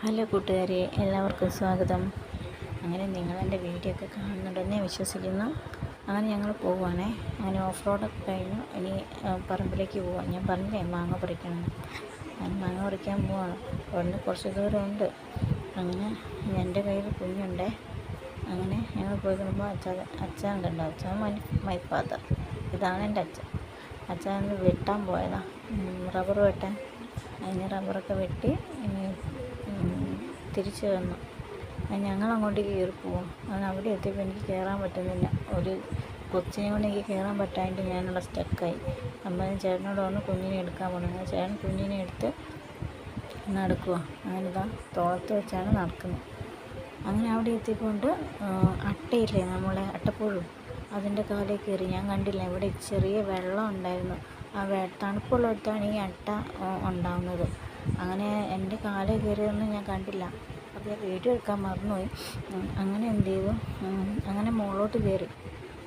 Hello കൂട്ടുകാരെ, എല്ലാവർക്കും സ്വാഗതം. അങ്ങനെ നിങ്ങളെൻ്റെ വീഡിയോ ഒക്കെ കാണുന്നുണ്ടെന്ന് വിശ്വസിക്കുന്നു. അങ്ങനെ ഞങ്ങൾ പോവുകയാണേ. അങ്ങനെ ഓഫ് റോഡൊക്കെ കഴിഞ്ഞു. ഇനി പറമ്പിലേക്ക് പോവാം. ഞാൻ പറഞ്ഞില്ലേ മാങ്ങ പറിക്കണം. ഞാൻ മാങ്ങ പറിക്കാൻ പോവാണ്. അവിടുന്ന് കുറച്ച് ദൂരമുണ്ട്. അങ്ങനെ എൻ്റെ കയ്യിൽ കുഞ്ഞുണ്ടേ. അങ്ങനെ ഞങ്ങൾ പോയി കഴിയുമ്പോൾ അച്ഛൻ കണ്ടോ, അച്ഛൻ മൈ ഫാദർ. ഇതാണ് എൻ്റെ അച്ഛൻ. അച്ഛൻ വെട്ടാൻ പോയതാണ്, റബ്ബർ വെട്ടാൻ. അതിന് റബ്ബറൊക്കെ വെട്ടി തിരിച്ച് വന്നു. ഞങ്ങൾ അങ്ങോട്ടേക്ക് കയറി പോവും. അങ്ങനെ അവിടെ എത്തിയപ്പോൾ എനിക്ക് കയറാൻ പറ്റുന്നില്ല. ഒരു കൊച്ചിനെ കൊണ്ട് എനിക്ക് കയറാൻ പറ്റാണ്ട് ഞാനുള്ള സ്റ്റക്കായി. അമ്മ ചേട്ടനോട് വന്ന് കുഞ്ഞിനെ എടുക്കാൻ പോകുന്നത്. ചേട്ടൻ കുഞ്ഞിനെ എടുത്ത് നടക്കുക. അങ്ങനെ ഇതാ തോളത്ത് വെച്ചാണ് നടക്കുന്നത്. അങ്ങനെ അവിടെ എത്തിക്കൊണ്ട് അട്ടയില്ലേ, നമ്മളെ അട്ടപ്പുഴു, അതിൻ്റെ കാലിൽ കയറി. ഞാൻ കണ്ടില്ല, ഇവിടെ ചെറിയ വെള്ളം ഉണ്ടായിരുന്നു. ആ തണുപ്പുള്ളിടത്താണ് ഈ അട്ട ഉണ്ടാവുന്നത്. അങ്ങനെ എൻ്റെ കാലിൽ കയറിയൊന്നും ഞാൻ കണ്ടില്ല. അപ്പോൾ ഞാൻ വീഡിയോ എടുക്കാൻ മറന്നുപോയി. അങ്ങനെ എന്ത് ചെയ്തു, അങ്ങനെ മുകളിലോട്ട് കയറി.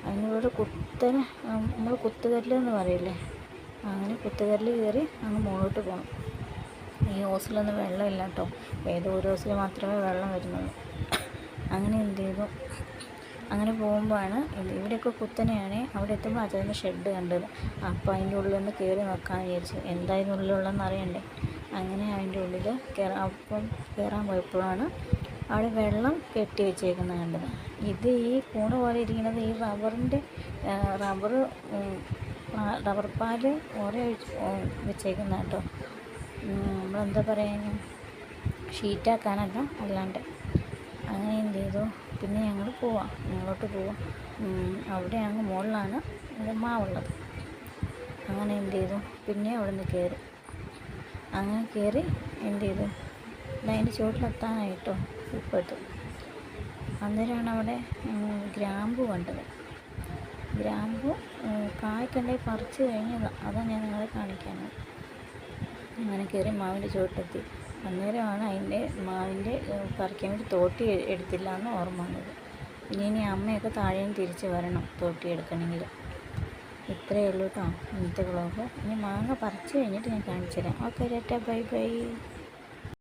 അതിനോട് കുത്തനെ, നമ്മൾ കുത്തുകല്ല് പറയില്ലേ, അങ്ങനെ കുത്തുകല്ല് കയറി അങ്ങ് മുകളിലോട്ട് പോകണം. ഈ ഹോസിലൊന്നും വെള്ളമില്ല കേട്ടോ. ഏതോ ഒരു ഹോസിൽ മാത്രമേ വെള്ളം വരുന്നുള്ളൂ. അങ്ങനെ എന്ത് ചെയ്തു, അങ്ങനെ പോകുമ്പോഴാണ് ഇവിടെയൊക്കെ കുത്തനെയാണ്. അവിടെ എത്തുമ്പോൾ അച്ഛൻ്റെ ഷെഡ് കണ്ടത്. അപ്പോൾ അതിൻ്റെ ഉള്ളിലൊന്ന് കയറി നോക്കാമെന്ന് വിചാരിച്ചു. എന്തായാലും ഉള്ളിലുള്ളതെന്ന് അറിയണ്ടേ. അങ്ങനെ അതിൻ്റെ ഉള്ളിൽ കയറാൻ പോയപ്പോഴാണ് അവിടെ വെള്ളം കെട്ടി വെച്ചേക്കുന്നത് കണ്ടത്. ഇത് ഈ കൂണ് പോലെ ഇരിക്കുന്നത് ഈ റബ്ബർ പാല് ഓരോ വെച്ചേക്കുന്ന കേട്ടോ. നമ്മളെന്താ പറയുക, ഷീറ്റാക്കാനല്ല, അല്ലാണ്ട്. അങ്ങനെ എന്ത് ചെയ്തു, പിന്നെ ഞങ്ങളോട്ട് പോവാം. അവിടെ അങ്ങ് മുകളിലാണ് മാവുള്ളത്. അങ്ങനെ എന്ത് ചെയ്തു, പിന്നെ അവിടെ നിന്ന് കയറി. അങ്ങനെ കയറി എന്ത് ചെയ്തു, അതിൻ്റെ ചുവട്ടിലെത്താനായിട്ടോ ഇപ്പോഴത്തെ. അന്നേരമാണ് അവിടെ ഗ്രാമ്പു കണ്ടത്. ഗ്രാമ്പു കായ്ക്കണ്ടായി പറിച്ച് കഴിഞ്ഞതാണ്. അതാണ് ഞാൻ നിങ്ങളെ കാണിക്കാനത്. അങ്ങനെ കയറി മാവിൻ്റെ ചുവട്ടിലെത്തി. അന്നേരമാണ് മാവിൻ്റെ പറിക്കാൻ വേണ്ടി തോട്ടി എടുത്തില്ല എന്ന് ഓർമ്മ വന്നത്. ഇനി അമ്മയൊക്കെ താഴേന്ന് തിരിച്ച് വരണം തോട്ടി എടുക്കണമെങ്കിൽ. ഇത്രയേ ഉള്ളൂ കേട്ടോ ഇന്നത്തെ വ്ളോഗ്. ഇനി മാങ്ങ പറിച്ച് കഴിഞ്ഞിട്ട് ഞാൻ കാണിച്ചു തരാം. Okay, bye bye.